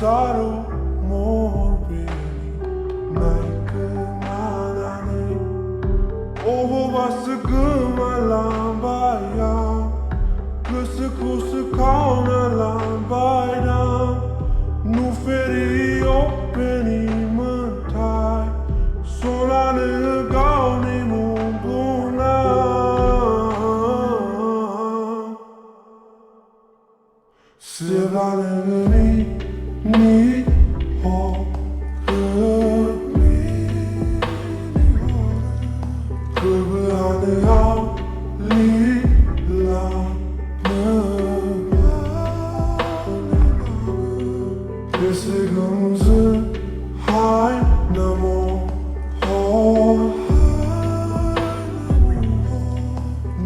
Saro morbe naikanane Ovo bası gımalambaya Kısı kusu kauna lambayna Nu ferio beni mântai Solane gauni munduna Sevane ni ho Kıbrane al li la Kesigımızı hay namo ho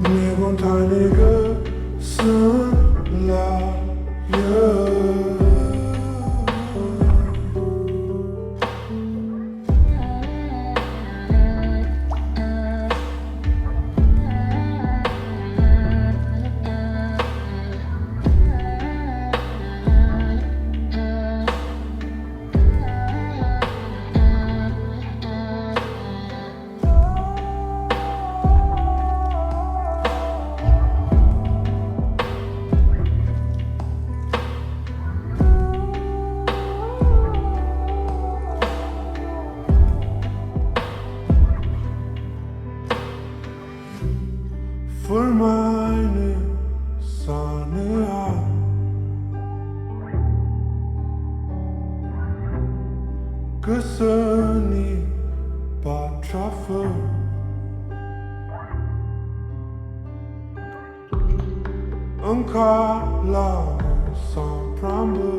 Nebun tanıgı sın la Voor meine Sonne an Gesöni Batraffe Engkala sans prambe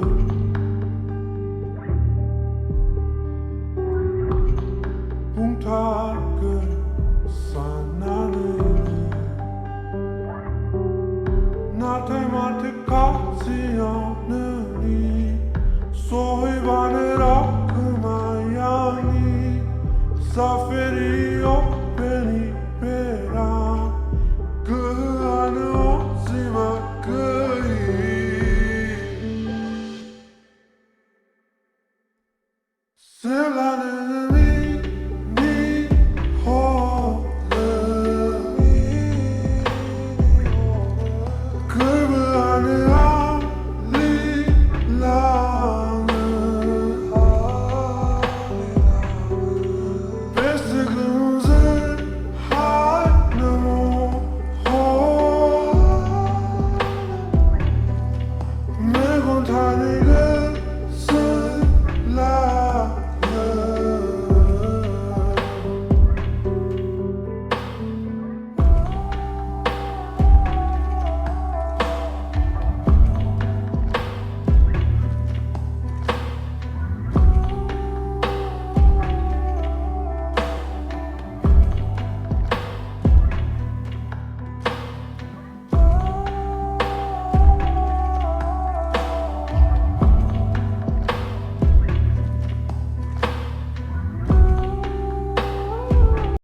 Puntage sanane Matematykasyoneni Sohibane rakmayani Zaferi yok beni pera Gıhanı ozima gıyi Selam